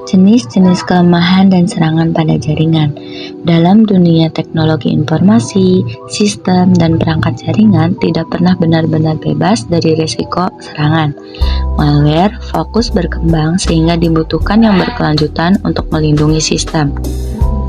Jenis-jenis kelemahan dan serangan pada jaringan. Dalam dunia teknologi informasi, sistem, dan perangkat jaringan tidak pernah benar-benar bebas dari risiko serangan. Malware fokus berkembang sehingga dibutuhkan yang berkelanjutan untuk melindungi sistem.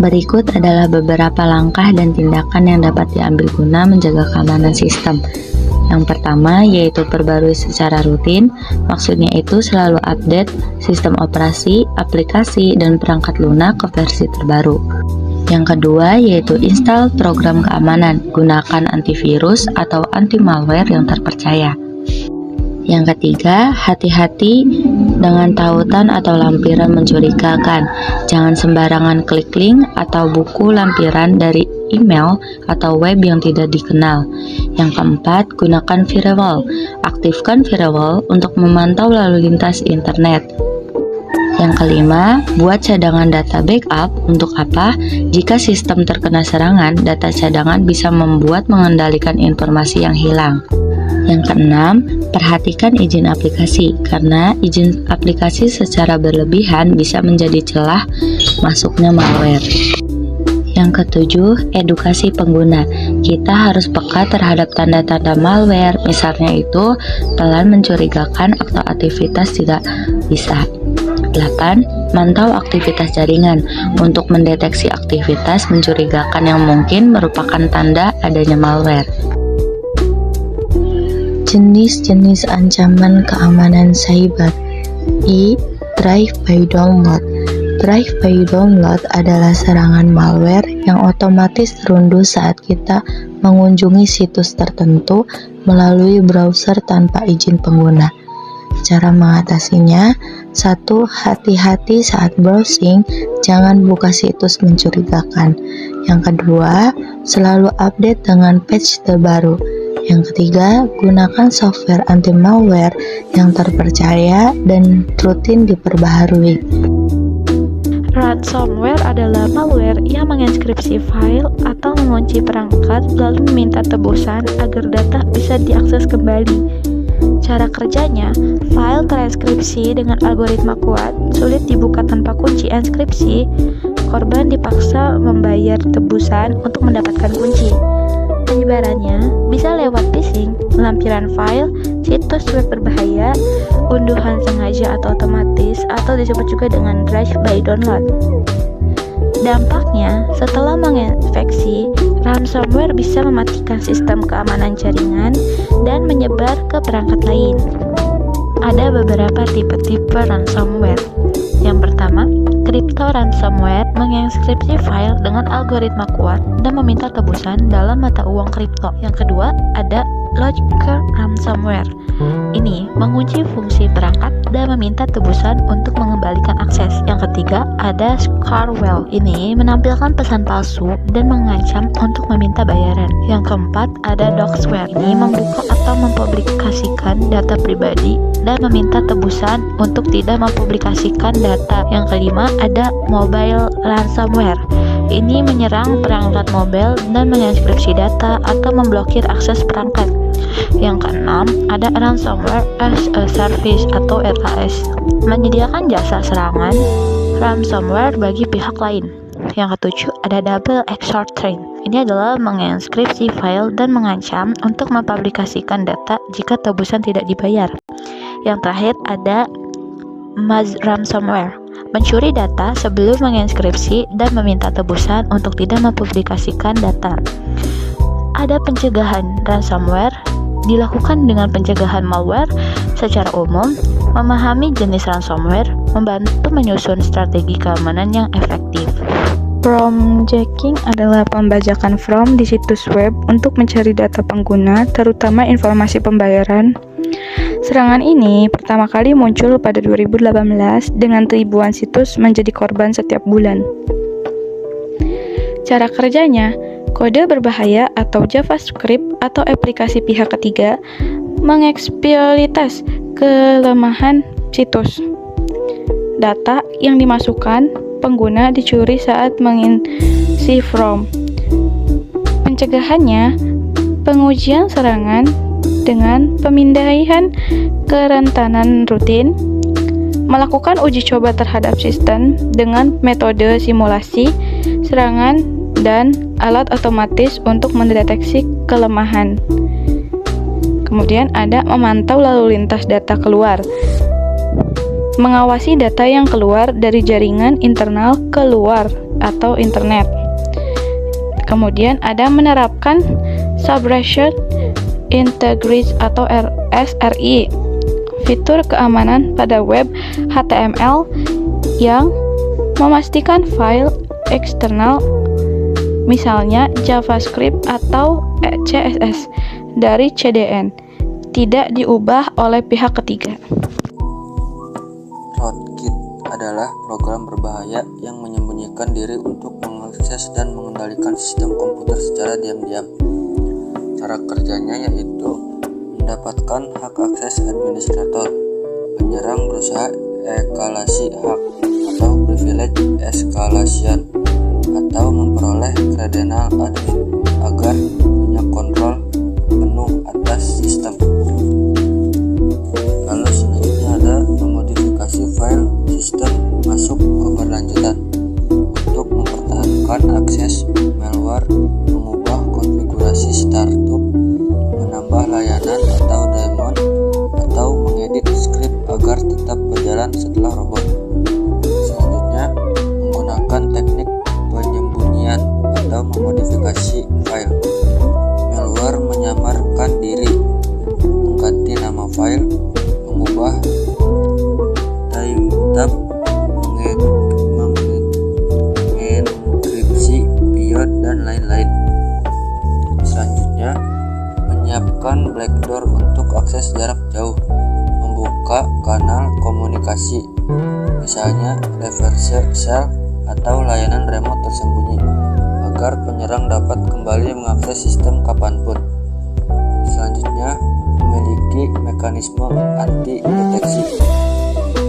Berikut adalah beberapa langkah dan tindakan yang dapat diambil guna menjaga keamanan sistem. Yang pertama yaitu perbarui secara rutin, maksudnya itu selalu update sistem operasi, aplikasi, dan perangkat lunak ke versi terbaru. Yang kedua yaitu install program keamanan, gunakan antivirus atau anti-malware yang terpercaya. Yang ketiga, hati-hati dengan tautan atau lampiran mencurigakan. Jangan sembarangan klik link atau buku lampiran dari email atau web yang tidak dikenal. Yang keempat, gunakan firewall. Aktifkan firewall untuk memantau lalu lintas internet. Yang kelima, buat cadangan data backup. Untuk apa? Jika sistem terkena serangan, data cadangan bisa membuat mengendalikan informasi yang hilang. Yang keenam, perhatikan izin aplikasi, karena izin aplikasi secara berlebihan bisa menjadi celah masuknya malware. Yang ketujuh, edukasi pengguna. Kita harus peka terhadap tanda-tanda malware, misalnya itu pelan mencurigakan atau aktivitas tidak bisa. 8. Mantau aktivitas jaringan untuk mendeteksi aktivitas mencurigakan yang mungkin merupakan tanda adanya malware. Jenis-jenis ancaman keamanan cyber. Drive-by download. Drive-by download adalah serangan malware yang otomatis terunduh saat kita mengunjungi situs tertentu melalui browser tanpa izin pengguna. Cara mengatasinya: 1. Hati-hati saat browsing, jangan buka situs mencurigakan. Yang kedua, selalu update dengan patch terbaru. Yang ketiga, gunakan software anti-malware yang terpercaya dan rutin diperbaharui. Ransomware adalah malware yang menginskripsi file atau mengunci perangkat lalu meminta tebusan agar data bisa diakses kembali. Cara kerjanya, file terinskripsi dengan algoritma kuat, sulit dibuka tanpa kunci enskripsi. Korban dipaksa membayar tebusan untuk mendapatkan kunci. Penyebarannya bisa lewat phishing, lampiran file, situs web berbahaya, unduhan sengaja atau otomatis, atau disebut juga dengan drive-by download. Dampaknya, setelah menginfeksi, ransomware bisa mematikan sistem keamanan jaringan dan menyebar ke perangkat lain. Ada beberapa tipe-tipe ransomware. Yang pertama, crypto ransomware menginskripsi file dengan algoritma kuat dan meminta tebusan dalam mata uang kripto. Yang kedua, ada logical ransomware. Ini mengunci fungsi perangkat dan meminta tebusan untuk mengembalikan akses. Yang ketiga, ada scarewall. Ini menampilkan pesan palsu dan mengancam untuk meminta bayaran. Yang keempat, ada doxware. Ini membuka atau mempublikasikan data pribadi dan meminta tebusan untuk tidak mempublikasikan data. Yang kelima, ada mobile ransomware. Ini menyerang perangkat mobile dan menginskripsi data atau memblokir akses perangkat. Yang keenam, ada ransomware as a service atau RAS, menyediakan jasa serangan ransomware bagi pihak lain. Yang ketujuh, ada double extortion. Ini adalah menginskripsi file dan mengancam untuk mempublikasikan data jika tebusan tidak dibayar. Yang terakhir, ada mass ransomware, mencuri data sebelum menginskripsi dan meminta tebusan untuk tidak mempublikasikan data. Ada pencegahan ransomware, dilakukan dengan pencegahan malware secara umum, memahami jenis ransomware, membantu menyusun strategi keamanan yang efektif. From jacking adalah pembajakan from di situs web untuk mencari data pengguna, terutama informasi pembayaran. Serangan ini pertama kali muncul pada 2018 dengan ribuan situs menjadi korban setiap bulan. Cara kerjanya, kode berbahaya atau JavaScript atau aplikasi pihak ketiga mengeksploitasi kelemahan situs. Data yang dimasukkan pengguna dicuri saat mengisi from. Pencegahannya, pengujian serangan dengan pemindahan kerentanan rutin, melakukan uji coba terhadap sistem dengan metode simulasi serangan dan alat otomatis untuk mendeteksi kelemahan. Kemudian ada memantau lalu lintas data keluar, mengawasi data yang keluar dari jaringan internal keluar atau internet. Kemudian ada menerapkan Subversion Integrity atau SRI, fitur keamanan pada web HTML yang memastikan file eksternal, misalnya JavaScript atau CSS dari CDN, tidak diubah oleh pihak ketiga. Rootkit adalah program berbahaya yang menyembunyikan diri untuk mengakses dan mengendalikan sistem komputer secara diam-diam. Cara kerjanya yaitu mendapatkan hak akses administrator. Penyerang berusaha eskalasi hak atau privilege escalation atau memperoleh credential admin agar punya kontrol penuh atas sistem. Lalu selanjutnya ada memodifikasi file sistem masuk keberlanjutan untuk mempertahankan akses malware, mengubah konfigurasi startup, menambah layanan atau daemon, atau mengedit script agar tetap berjalan setelah robot. Selanjutnya, menggunakan teknik penyembunyian atau memodifikasi file. Malware menyamarkan diri, mengganti nama file, mengubah timestamp, mengenkripsi period, dan lain-lain. Selanjutnya, menyiapkan backdoor untuk akses jarak jauh, membuka kanal komunikasi, misalnya reverse shell atau layanan remote tersembunyi, agar penyerang dapat kembali mengakses sistem kapanpun. Selanjutnya, memiliki mekanisme anti-deteksi,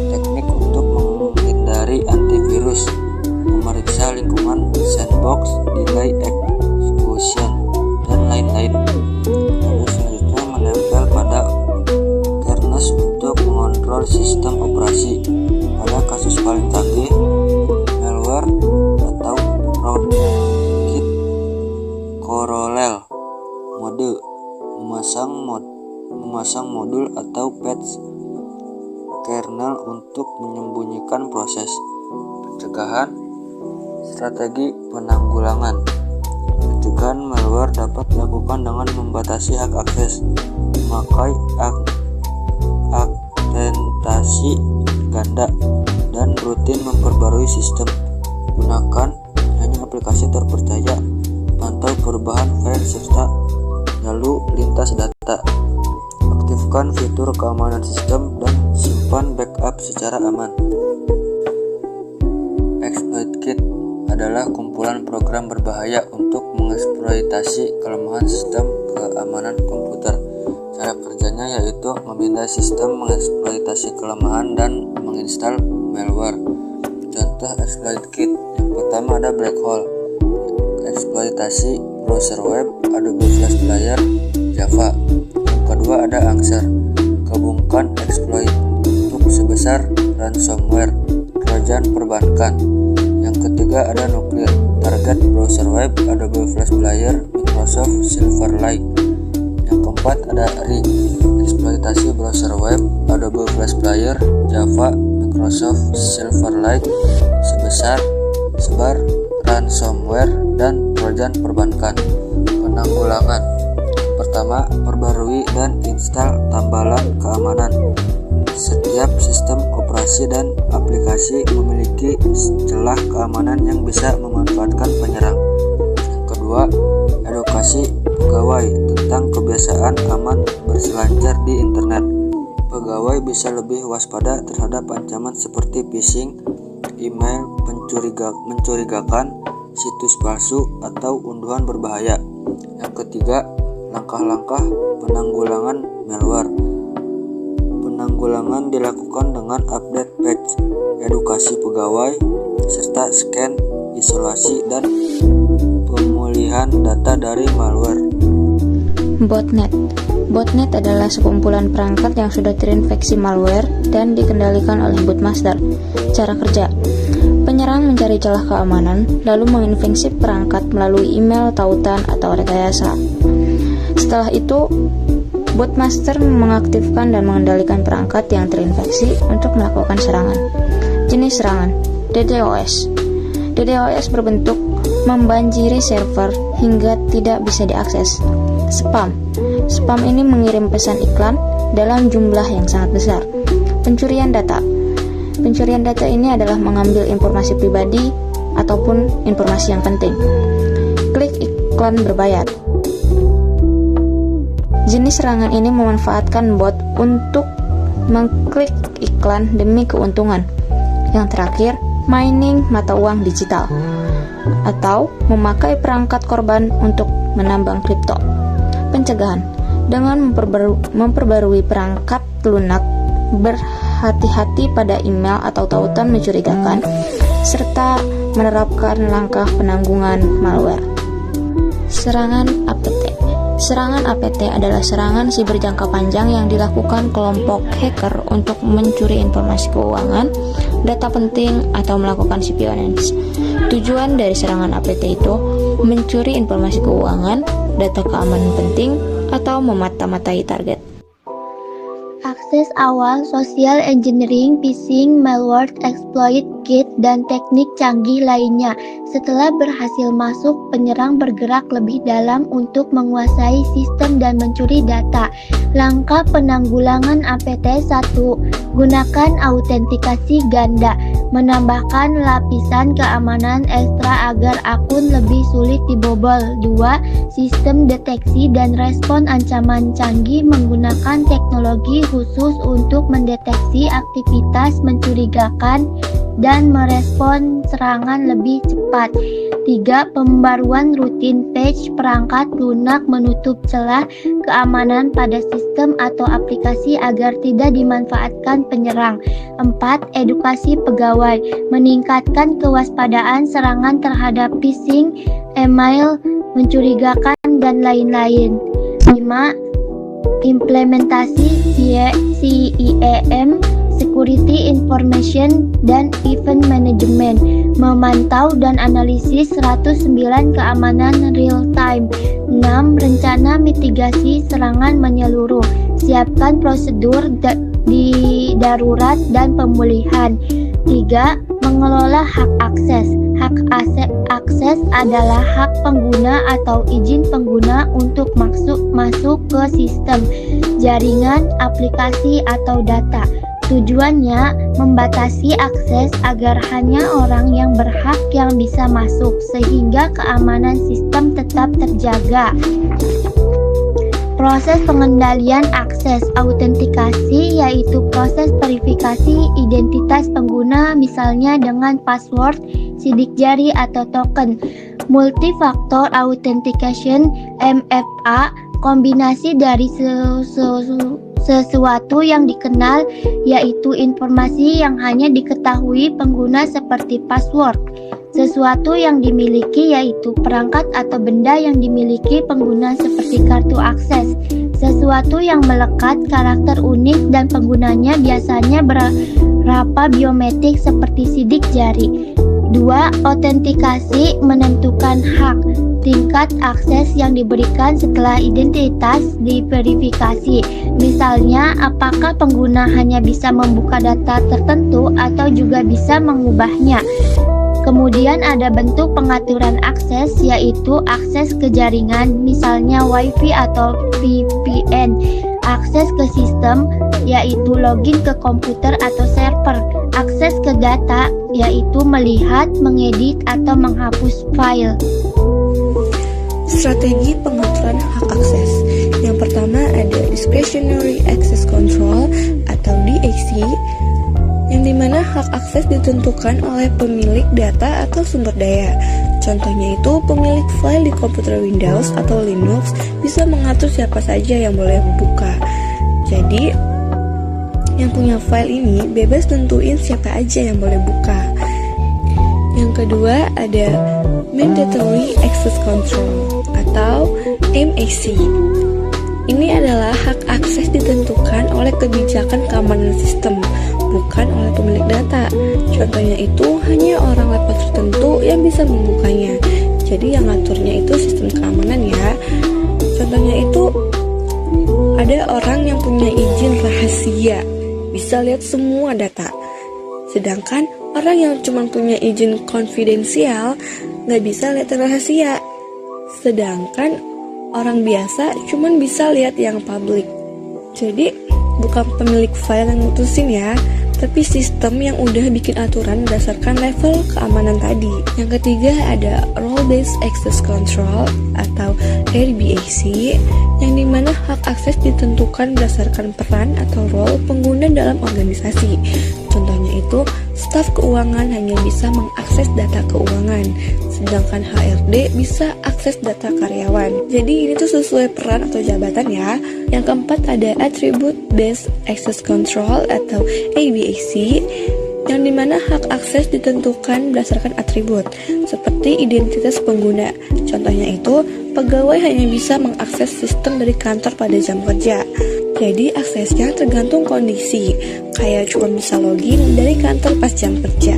teknik untuk menghindari antivirus, memeriksa lingkungan sandbox, delay execution, dan lain-lain. Lalu selanjutnya menempel pada kernel untuk mengontrol sistem operasi. Pada kasus paling canggih, malware atau rootkit parallel mode, memasang modul atau patch kernel untuk menyembunyikan proses. Pencegahan, strategi penanggulangan. Pencegahan malware dapat dilakukan dengan membatasi hak akses, memakai autentasi ganda, dan rutin memperbarui sistem. Gunakan hanya aplikasi terpercaya, pantau perubahan file serta lalu lintas data. Aktifkan fitur keamanan sistem dan simpan backup secara aman. ExploitKit adalah kumpulan program berbahaya untuk mengeksploitasi kelemahan sistem keamanan komputer. Cara kerjanya yaitu memindai sistem, mengeksploitasi kelemahan, dan menginstal malware. Contoh ExploitKit yang pertama ada Black Hole, eksploitasi browser web, Adobe Flash Player, Java. Yang kedua ada Angsar, gabungkan exploit untuk sebesar ransomware, trojan perbankan. Yang ketiga ada Nuklir, target browser web, Adobe Flash Player, Microsoft Silverlight. Yang keempat ada Ring, eksploitasi browser web, Adobe Flash Player, Java, Microsoft Silverlight, sebar ransomware dan trojan perbankan. Penanggulangan. Pertama, perbarui dan install tambalan keamanan. Setiap sistem operasi dan aplikasi memiliki celah keamanan yang bisa memanfaatkan penyerang. Yang kedua, edukasi pegawai tentang kebiasaan aman berselancar di internet. Pegawai bisa lebih waspada terhadap ancaman seperti phishing, email mencurigakan, situs palsu, atau unduhan berbahaya. Yang ketiga, langkah-langkah penanggulangan malware. Penanggulangan dilakukan dengan update patch, edukasi pegawai, serta scan, isolasi, dan pemulihan data dari malware. Botnet. Botnet adalah sekumpulan perangkat yang sudah terinfeksi malware dan dikendalikan oleh bootmaster. Cara kerja: penyerang mencari celah keamanan, lalu menginfeksi perangkat melalui email, tautan, atau rekayasa. Setelah itu, bootmaster mengaktifkan dan mengendalikan perangkat yang terinfeksi untuk melakukan serangan. Jenis serangan: DDoS. DDoS berbentuk membanjiri server hingga tidak bisa diakses. Spam. Spam ini mengirim pesan iklan dalam jumlah yang sangat besar. Pencurian data. Pencurian data ini adalah mengambil informasi pribadi ataupun informasi yang penting. Klik iklan berbayar. Jenis serangan ini memanfaatkan bot untuk mengklik iklan demi keuntungan. Yang terakhir, mining mata uang digital atau memakai perangkat korban untuk menambang kripto. Pencegahan: dengan memperbarui perangkat lunak, berhati-hati pada email atau tautan mencurigakan, serta menerapkan langkah penanggungan malware. Serangan APT. Serangan APT adalah serangan siber jangka panjang yang dilakukan kelompok hacker untuk mencuri informasi keuangan, data penting, atau melakukan espionage. Tujuan dari serangan APT itu mencuri informasi keuangan, data keamanan penting, atau memata-matai target. Akses awal, social engineering, phishing, malware, exploit, kit, dan teknik canggih lainnya. Setelah berhasil masuk, penyerang bergerak lebih dalam untuk menguasai sistem dan mencuri data. Langkah penanggulangan APT: 1. Gunakan autentikasi ganda. Menambahkan lapisan keamanan ekstra agar akun lebih sulit dibobol. 2. Sistem deteksi dan respon ancaman canggih menggunakan teknologi khusus untuk mendeteksi aktivitas mencurigakan dan merespon serangan lebih cepat. 3. Pembaruan rutin patch perangkat lunak menutup celah keamanan pada sistem atau aplikasi agar tidak dimanfaatkan penyerang. 4. Edukasi pegawai, meningkatkan kewaspadaan serangan terhadap phishing, email mencurigakan, dan lain-lain. 5. Implementasi CIEM, Security Information dan Event Management, memantau dan analisis 109 keamanan real time. 6. Rencana mitigasi serangan menyeluruh, siapkan prosedur di darurat dan pemulihan. 3. Mengelola hak akses. Hak akses adalah hak pengguna atau izin pengguna untuk masuk ke sistem, jaringan, aplikasi, atau data. Tujuannya membatasi akses agar hanya orang yang berhak yang bisa masuk, sehingga keamanan sistem tetap terjaga. Proses pengendalian akses autentikasi yaitu proses verifikasi identitas pengguna, misalnya dengan password, sidik jari, atau token. Multifactor authentication (MFA), kombinasi dari sesuatu yang dikenal, yaitu informasi yang hanya diketahui pengguna seperti password. Sesuatu yang dimiliki yaitu perangkat atau benda yang dimiliki pengguna seperti kartu akses. Sesuatu yang melekat, karakter unik, dan penggunanya biasanya berapa biometrik seperti sidik jari. 2. Autentikasi, menentukan hak, tingkat akses yang diberikan setelah identitas diverifikasi. Misalnya, apakah pengguna hanya bisa membuka data tertentu atau juga bisa mengubahnya. Kemudian ada bentuk pengaturan akses, yaitu akses ke jaringan, misalnya Wi-Fi atau VPN. Akses ke sistem, yaitu login ke komputer atau server. Akses ke data, yaitu melihat, mengedit, atau menghapus file. Strategi pengaturan hak akses. Yang pertama ada Discretionary Access Control atau DAC, yang dimana hak akses ditentukan oleh pemilik data atau sumber daya. Contohnya itu pemilik file di komputer Windows atau Linux bisa mengatur siapa saja yang boleh membuka. Jadi, yang punya file ini bebas tentuin siapa aja yang boleh buka. Yang kedua ada Mandatory Access Control atau MAC. Ini adalah hak akses ditentukan oleh kebijakan keamanan sistem, bukan oleh pemilik data. Contohnya itu hanya orang level tertentu yang bisa membukanya. Jadi yang ngaturnya itu sistem keamanan ya. Contohnya itu ada orang yang punya izin rahasia, bisa lihat semua data. Sedangkan orang yang cuma punya izin konfidensial nggak bisa lihat rahasia. Sedangkan orang biasa cuma bisa lihat yang publik. Jadi bukan pemilik file yang mutusin ya, tapi sistem yang udah bikin aturan berdasarkan level keamanan tadi. Yang ketiga ada Role Based Access Control atau RBAC, yang dimana hak akses ditentukan berdasarkan peran atau role pengguna dalam organisasi. Contohnya itu, staf keuangan hanya bisa mengakses data keuangan, sedangkan HRD bisa akses data karyawan. Jadi ini tuh sesuai peran atau jabatan ya. Yang keempat ada Attribute Based Access Control atau ABAC, yang dimana hak akses ditentukan berdasarkan atribut, seperti identitas pengguna. Contohnya itu, pegawai hanya bisa mengakses sistem dari kantor pada jam kerja. Jadi aksesnya tergantung kondisi, kayak cuma bisa login dari kantor pas jam kerja.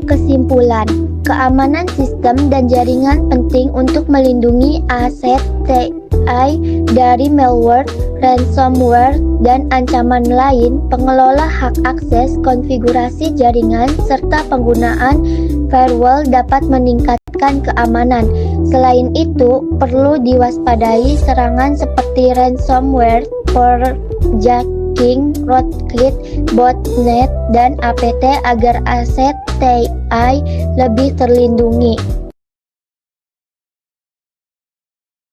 Kesimpulan, keamanan sistem dan jaringan penting untuk melindungi aset TI dari malware, ransomware, dan ancaman lain. Pengelola hak akses, konfigurasi jaringan, serta penggunaan firewall dapat meningkatkan keamanan. Selain itu, perlu diwaspadai serangan seperti ransomware, hijacking, rootkit, botnet, dan APT agar aset TI lebih terlindungi.